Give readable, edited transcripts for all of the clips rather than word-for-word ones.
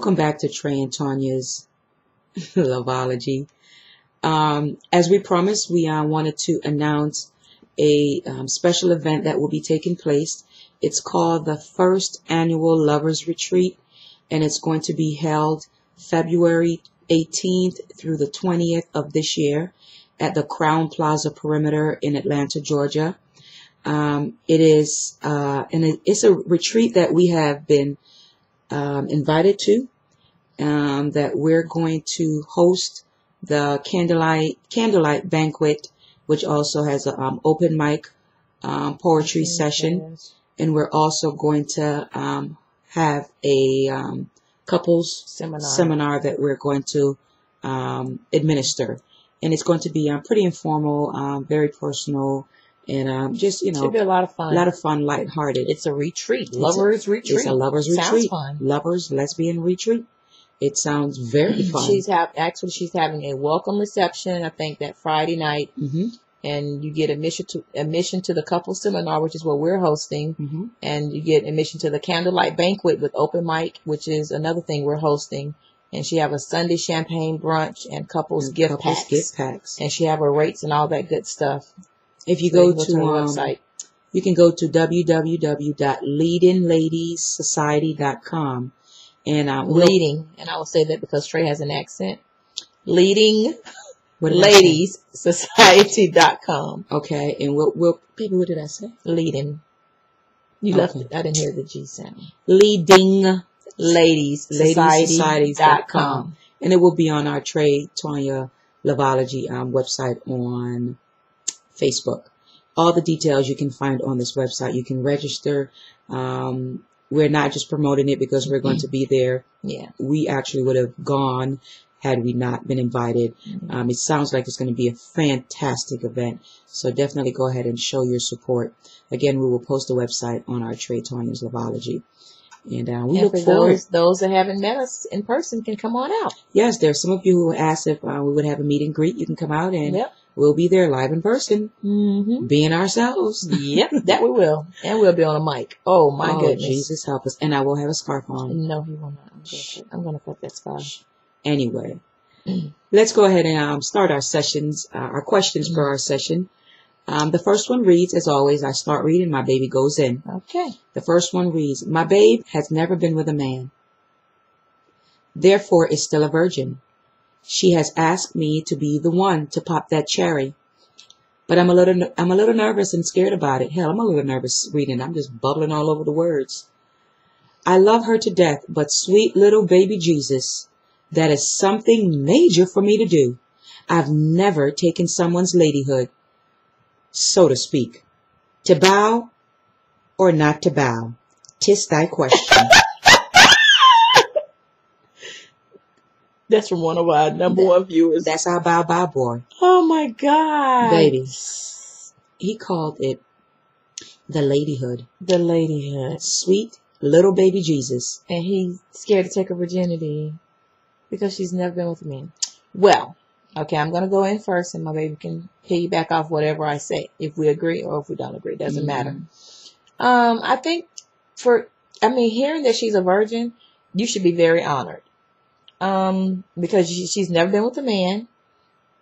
Welcome back to Trey and Tonya's Loveology. As we promised, we wanted to announce a special event that will be taking place. It's called the First Annual Lovers Retreat, and it's going to be held February 18th through the 20th of this year at the Crown Plaza Perimeter in Atlanta, Georgia. It's a retreat that we have been invited to, that we're going to host the candlelight banquet, which also has an open mic poetry session, and we're also going to have a couples seminar that we're going to administer, and it's going to be pretty informal, very personal. And just, should be a lot of fun. Lighthearted. It's a retreat, lovers retreat. It's a lovers retreat. Sounds fun. Lovers, lesbian retreat. It sounds very fun. She's having a welcome reception, I think, that Friday night, and you get admission to the couple seminar, which is what we're hosting, and you get admission to the candlelight banquet with open mic, which is another thing we're hosting. And she have a Sunday champagne brunch and couples gift packs, and she have her rates and all that good stuff. If you go to our website, you can go to www.leadingladiessociety.com. And leading, and I will say that because Trey has an accent. Leadingladiessociety.com. Okay, and we'll baby, what did I say? Leading. You left it. I didn't hear the G sound. Leadingladiessociety.com. And it will be on our Trey&TonyaLoveology website on Facebook. All the details you can find on this website. You can register. We're not just promoting it because we're going to be there. Yeah. We actually would have gone had we not been invited. It sounds like it's going to be a fantastic event. So definitely go ahead and show your support. Again, we will post the website on our Trey&Tonya's Loveology. And we look forward. Those that haven't met us in person can come on out. Yes, there's some of you who asked if we would have a meet and greet. You can come out and we'll be there live in person, being ourselves. Yep, that we will. And we'll be on a mic. Oh, my goodness. Jesus help us. And I will have a scarf on. No, he will not. I'm going to cut that scarf. Anyway, let's go ahead and start our sessions, our questions for our session. The first one reads, as always, I start reading, my baby goes in. Okay. The first one reads, my babe has never been with a man. Therefore is still a virgin. She has asked me to be the one to pop that cherry. But I'm a little nervous and scared about it. Hell, I'm a little nervous reading. I'm just bubbling all over the words. I love her to death, but sweet little baby Jesus, that is something major for me to do. I've never taken someone's ladyhood, so to speak. To bow or not to bow? 'Tis thy question. That's from one of our number one viewers. That's our bow boy. Oh my God. Baby. He called it the ladyhood. The ladyhood. Sweet little baby Jesus. And he's scared to take her virginity because she's never been with a man. Well, okay, I'm going to go in first and my baby can piggyback off whatever I say. If we agree or if we don't agree, it doesn't matter. I think hearing that she's a virgin, you should be very honored. Because she's never been with a man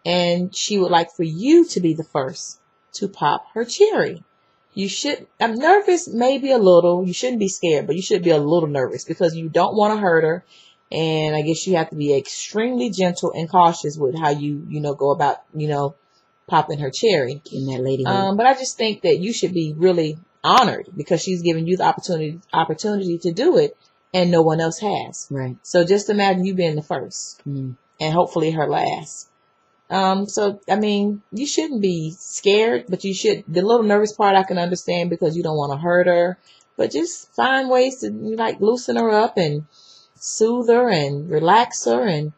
and she would like for you to be the first to pop her cherry. I'm nervous, maybe a little. You shouldn't be scared, but you should be a little nervous because you don't want to hurt her. And I guess you have to be extremely gentle and cautious with how you go about, popping her cherry. In that lady. But I just think that you should be really honored because she's giving you the opportunity to do it and no one else has. Right. So just imagine you being the first and hopefully her last. You shouldn't be scared, but you should. The little nervous part I can understand because you don't want to hurt her, but just find ways to loosen her up and soothe her and relax her. And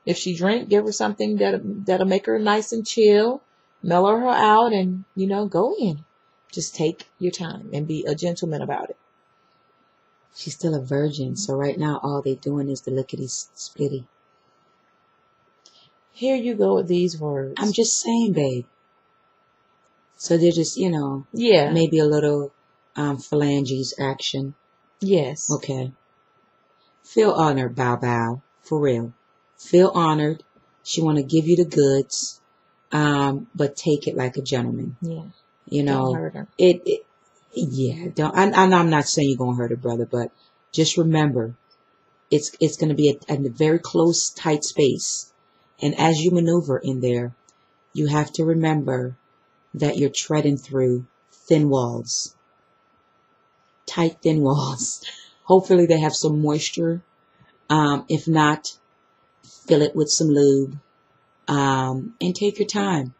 if she drink, give her something that'll make her nice and chill, mellow her out, and go in. Just take your time and be a gentleman about it. She's still a virgin, so right now all they're doing is the lickety-splitty. Here you go with these words. I'm just saying, babe. So they're just, maybe a little phalanges action. Yes. Okay. Feel honored, Bow Bow. For real. Feel honored. She want to give you the goods, but take it like a gentleman. Yeah. You know, Don't hurt her. Yeah. Don't. I'm not saying you're gonna hurt her, brother, but just remember, it's gonna be a very close, tight space, and as you maneuver in there, you have to remember that you're treading through thin walls, tight, thin walls. Hopefully, they have some moisture. If not, fill it with some lube, and take your time,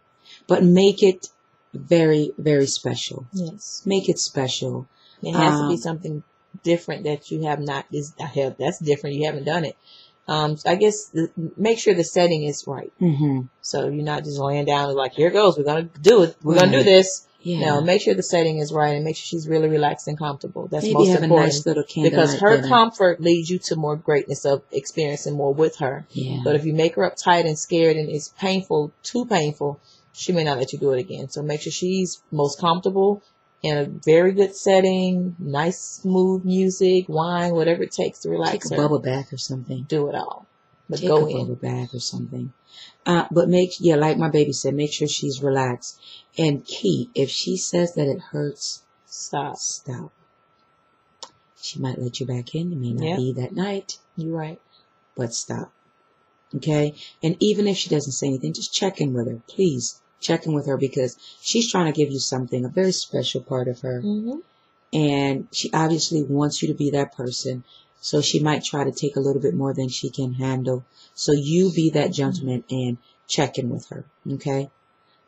but make it very, very special. Yes. Make it special. It has to be something different that you have not. That's different. You haven't done it. So I guess make sure the setting is right. Mm-hmm. So you're not just laying down and like, here it goes. We're going to do it. We're going to do this. Yeah. No, make sure the setting is right and make sure she's really relaxed and comfortable. That's Maybe most have important. a nice little candlelight because her dinner. comfort leads you to more greatness of experiencing more with her. Yeah. But if you make her uptight and scared and it's painful, too painful, she may not let you do it again. So make sure she's most comfortable in a very good setting, nice smooth music, wine, whatever it takes to relax Take her. a bubble bath or something. Do it all. But Take go a in. bubble bath or something. But like my baby said, make sure she's relaxed. And key, if she says that it hurts, Stop. She might let you back in. It may not be that night. You're right. But stop. Okay? And even if she doesn't say anything, just check in with her. Please check in with her because she's trying to give you something, a very special part of her. Mm-hmm. And she obviously wants you to be that person. So she might try to take a little bit more than she can handle. So you be that gentleman and check in with her. Okay?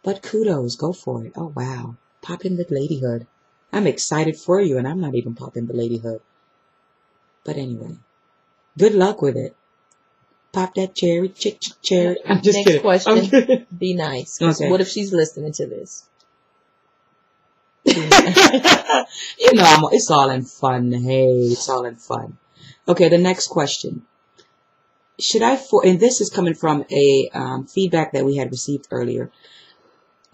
But kudos, go for it. Oh, wow. Pop in the ladyhood. I'm excited for you, and I'm not even popping the ladyhood. But anyway, good luck with it. Pop that cherry. I'm just Next kidding. question. Be nice. 'Cause Okay. what if she's listening to this? It's all in fun. Hey, it's all in fun. Okay, the next question. And this is coming from a feedback that we had received earlier.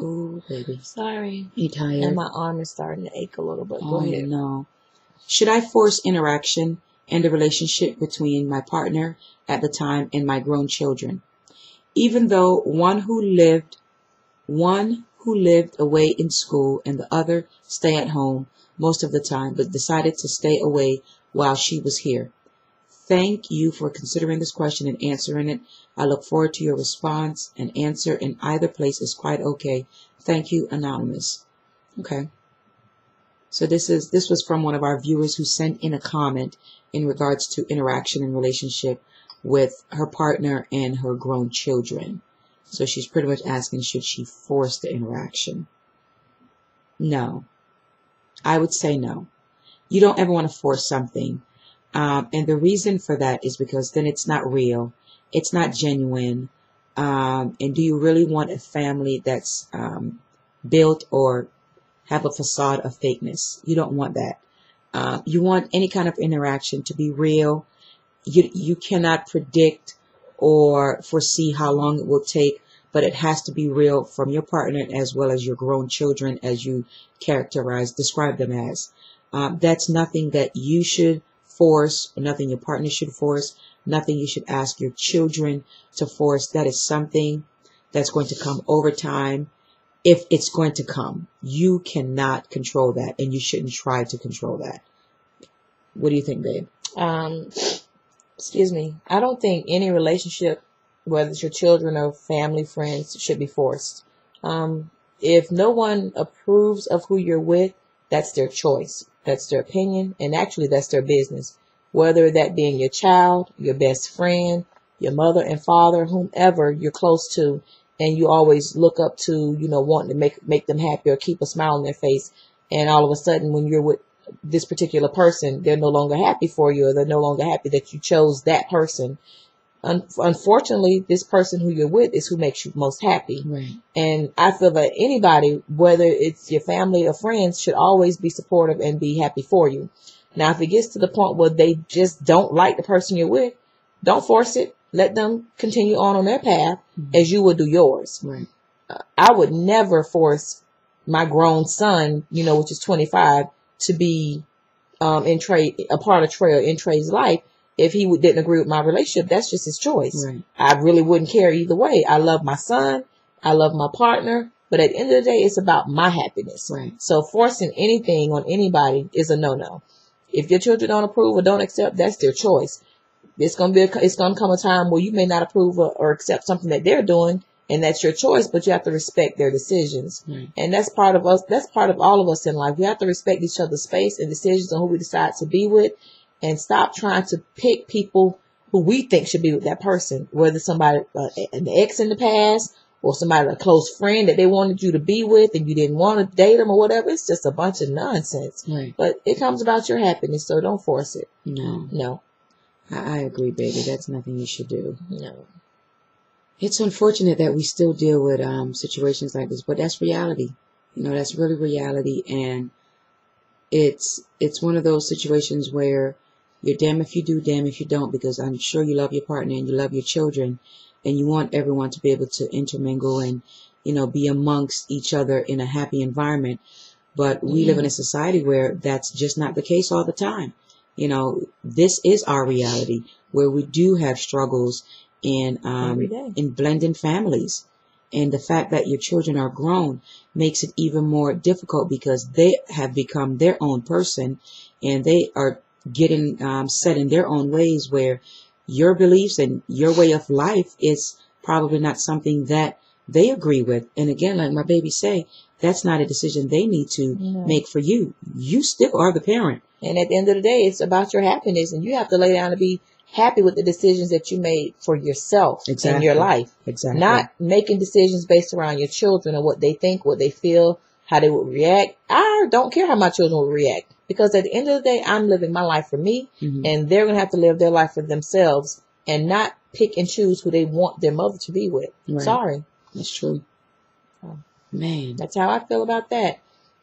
Oh, baby. Sorry. You tired? And my arm is starting to ache a little bit. Go ahead. No. Should I force interaction and the relationship between my partner at the time and my grown children? Even though one who lived away in school and the other stay at home most of the time, but decided to stay away while she was here. Thank you for considering this question and answering it. I look forward to your response. An answer in either place is quite okay. Thank you, Anonymous. Okay. So this was from one of our viewers who sent in a comment in regards to interaction and relationship with her partner and her grown children. So she's pretty much asking, should she force the interaction? No. I would say no. You don't ever want to force something. And the reason for that is because then it's not real. It's not genuine. And do you really want a family that's built or have a facade of fakeness? You don't want that. You want any kind of interaction to be real. You cannot predict or foresee how long it will take, but it has to be real from your partner as well as your grown children as you describe them as. That's nothing that you should force, or nothing your partner should force, nothing you should ask your children to force. That is something that's going to come over time. If it's going to come, you cannot control that, and you shouldn't try to control that. What do you think, babe? Excuse me. I don't think any relationship, whether it's your children or family, friends, should be forced. If no one approves of who you're with, that's their choice. That's their opinion. And actually, that's their business. Whether that being your child, your best friend, your mother and father, whomever you're close to, and you always look up to, wanting to make them happy or keep a smile on their face. And all of a sudden, when you're with this particular person, they're no longer happy for you, or they're no longer happy that you chose that person. Unfortunately, this person who you're with is who makes you most happy. Right. And I feel that anybody, whether it's your family or friends, should always be supportive and be happy for you. Now, if it gets to the point where they just don't like the person you're with, don't force it. Let them continue on their path as you would do yours. Right. I would never force my grown son, which is 25, to be a part of Trey or in Trey's life if he didn't agree with my relationship, that's just his choice. Right. I really wouldn't care either way. I love my son. I love my partner. But at the end of the day, it's about my happiness. Right. So forcing anything on anybody is a no-no. If your children don't approve or don't accept, that's their choice. It's going to come a time where you may not approve or accept something that they're doing, and that's your choice, but you have to respect their decisions. Right. And that's part of us. That's part of all of us in life. We have to respect each other's space and decisions on who we decide to be with, and stop trying to pick people who we think should be with that person, whether somebody, an ex in the past, or somebody, a close friend that they wanted you to be with and you didn't want to date them or whatever. It's just a bunch of nonsense. Right. But it comes about your happiness, so don't force it. No. I agree, baby. That's nothing you should do. No. It's unfortunate that we still deal with situations like this, but that's reality. That's really reality, and it's one of those situations where you're damn if you do, damn if you don't, because I'm sure you love your partner and you love your children, and you want everyone to be able to intermingle and, be amongst each other in a happy environment. But we live in a society where that's just not the case all the time. This is our reality, where we do have struggles in blending families. And the fact that your children are grown makes it even more difficult, because they have become their own person, and they are getting set in their own ways, where your beliefs and your way of life is probably not something that they agree with. And again, like my baby say, that's not a decision they need to make for you. You still are the parent. And at the end of the day, it's about your happiness, and you have to lay down to be happy with the decisions that you made for yourself and your life. Exactly. Not making decisions based around your children and what they think, what they feel, how they would react. I don't care how my children will react, because at the end of the day, I'm living my life for me, and they're going to have to live their life for themselves and not pick and choose who they want their mother to be with. Right. Sorry. That's true. Oh. Man. That's how I feel about that.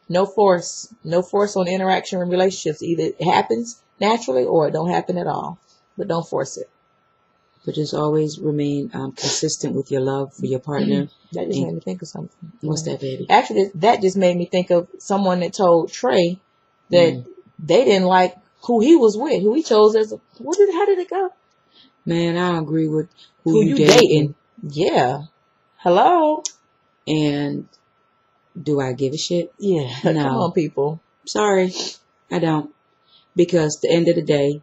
No force on interaction and relationships. Either it happens naturally or it don't happen at all. But don't force it. But just always remain consistent with your love for your partner. That just made me think of something. What's that, baby? Actually, that just made me think of someone that told Trey that they didn't like who he was with, who he chose as a... How did it go? Man, I don't agree with who you dating. Yeah. Hello? And do I give a shit? Yeah. No. Come on, people. Sorry. I don't. Because at the end of the day,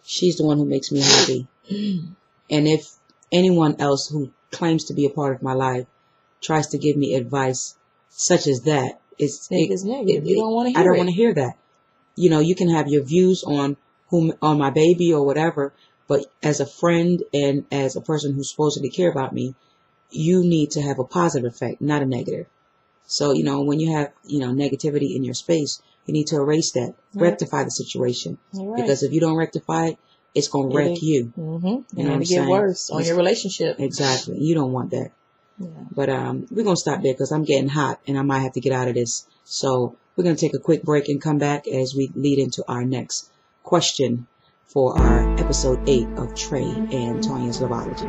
she's the one who makes me happy. And if anyone else who claims to be a part of my life tries to give me advice such as that, it's negative. You don't want to hear it. I don't want to hear that. You can have your views on my baby or whatever, but as a friend and as a person who supposedly care about me, you need to have a positive effect, not a negative. So, when you have, negativity in your space, you need to erase that, rectify the situation. Right. Because if you don't rectify it, it's going to wreck you. You know what I'm saying? Get worse on your relationship. Exactly. You don't want that. Yeah. But we're going to stop there because I'm getting hot and I might have to get out of this. So we're going to take a quick break and come back as we lead into our next question for our episode 8 of Trey and Tonya's Loveology.